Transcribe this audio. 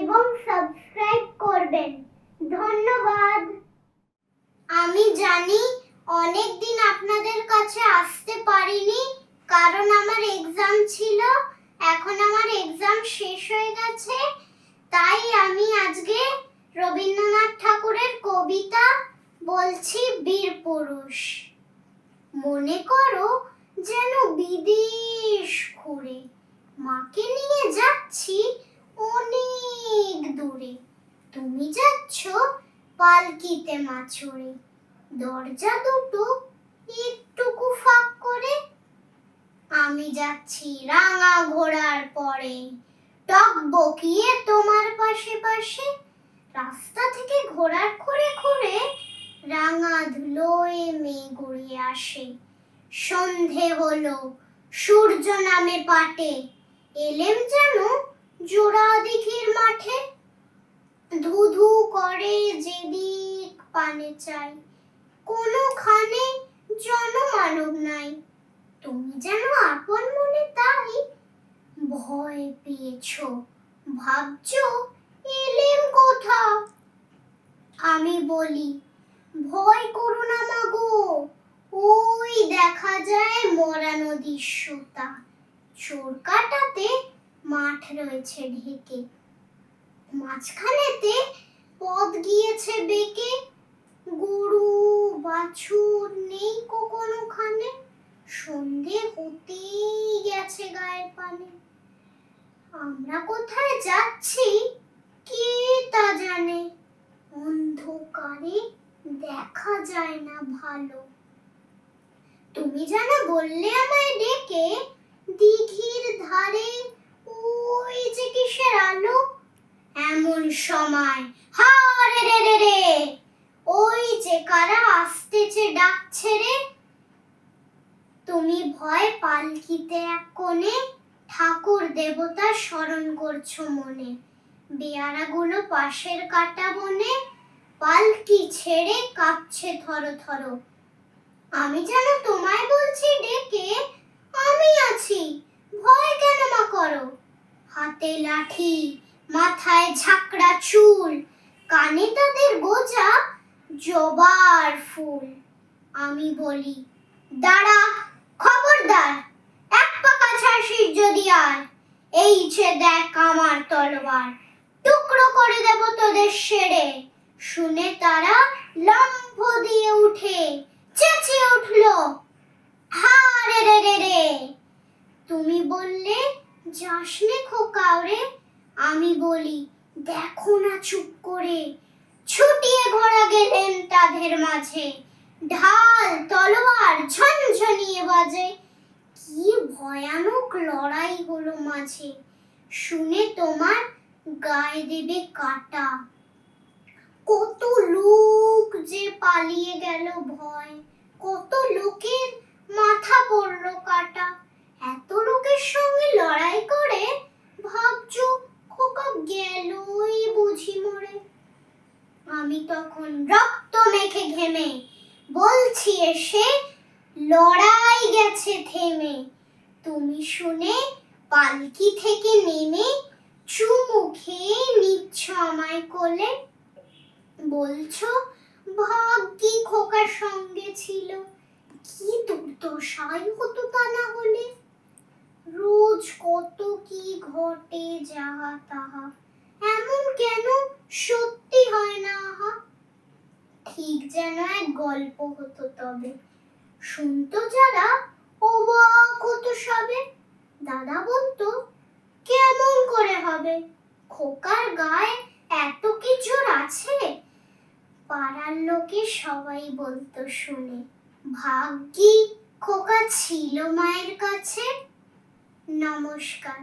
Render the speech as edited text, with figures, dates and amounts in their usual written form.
এবং সাবস্ক্রাইব করবেন। ধন্যবাদ। আমি জানি অনেক দিন আপনাদের কাছে আসতে পারিনি, কারণ আমার এক্সাম ছিল। এখন আমার এক্সাম শেষ হয়ে গেছে, তাই আমি আজকে রবীন্দ্রনাথ ঠাকুরের কবিতা বলছি, বীর পুরুষ। মনে করো যেন বিদেশ ঘুরে মাকে নিয়ে যাচ্ছি অনেক দূরে। তুমি যাচ্ছ পালকিতে মা চড়ে, দরজা দুটো একটুকু ফাঁক করে। আমি যাচ্ছি রাঙা ঘোড়ার পরে, টকবকিয়ে তোমার পাশে পাশে। রাস্তা থেকে ঘোড়ার খুঁড়ে খুঁড়ে রাঙা ধুলোয় মেঘ গড়িয়ে আসে। সন্ধে হলো, সূর্য নামে পাটে, এলেম যেন জোড়া দিঘির মাঠে। ধু ধু করে যেদিক পানে চাই, কোনোখানে জনমানব নাই। তুমি যেন আপন মনে তাই ভয় পেয়েছো, ভাবছো এলেম কোথা। আমি বলি, ভয় করো না মাগো, ওই দেখা যায় মরা নদীর সোতা। চোরকাটাতে মাঠ রয়েছে ঢেকে, মাঝখানেতে পথ গিয়েছে বেঁকে। গরু বাছুর নেই কোনোখানে, সন্ধে হতেই গেছে গায়ের পানে। আমরা কোথায় যাচ্ছি কে তা জানে, অন্ধকারে দেখা যায় না ভালো। তুমি যেন বললে আমায় ডেকে, দিঘির ধারে ওই যে কিসের আলো। এমন সময় হারে রে রে রে, ওই যে কারা আসতেছে ডাকছে রে। তুমি ভয় পালকিতে এক কোণে ঠাকুর দেবতার স্মরণ করছো মনে। বেয়ারাগুলো পাশের কাটা বনে পালকি ছেড়ে কাঁপছে থরো থরো। আমি যেন তোমায় বলছি ডেকে, আমি আছি, ভয় কেন মা করো। হাতে লাঠি, মাথায় ঝাঁকড়া চুল, কানে তাদের গোজা জবার ফুল। আমি বলি, দাঁড়া, খবরদার, এক পা কাছে আসিস যদি আর। এই যে দেখ আমার তলোয়ার, টুকরো করে দেব তোদের সেরে। শুনে তারা লম্ফ দিয়ে উঠে চেঁচিয়ে উঠলো, হারে রে রে রে। তুমি বললে যাসনে খোকা ওরে। আমি বলি, দেখো না চুপ করে। ছুটিয়ে ঘোড়া গেলেন তাদের মাঝে, ঢাল তলোয়ার ঝনঝনিয়ে বাজে। কি ভয়ানক লড়াই হলো মাঝে, শুনে তোমার গায়ে দেবে কাটা। কত লোক যে পালিয়ে গেল ভয়, কত লোকের মাথা পড়লো কাটা। এত লোকের সঙ্গে লড়াই করে ভাবছো খোকা গেলই বুঝি মরে। আমি তখন রক্ত মেখে ঘেমে বলছি এসে, লড়াই গেছে থেমে। তুমি শুনে পালকি থেকে নেমে চুমু খেয়ে নিচ্ছ আমায় কোলে। বলছো ভাগ্যি খোকার সঙ্গে ছিল, কি দুর্দশাই হতো তা না হলে। রোজ কত কি ঘটে যাহা তাহা, এমন কেন সত্যি হয় না আহা। ঠিক যেন এক গল্প হতো তবে, শুনতো যারা অবাক হতো সবে। দাদা বলতো, কেমন করে হবে, খোকার গায়ে এত কিছুর আছে। পাড়ার লোকে সবাই বলতো শুনে, ভাগ্যি খোকা ছিল মায়ের কাছে। নমস্কার।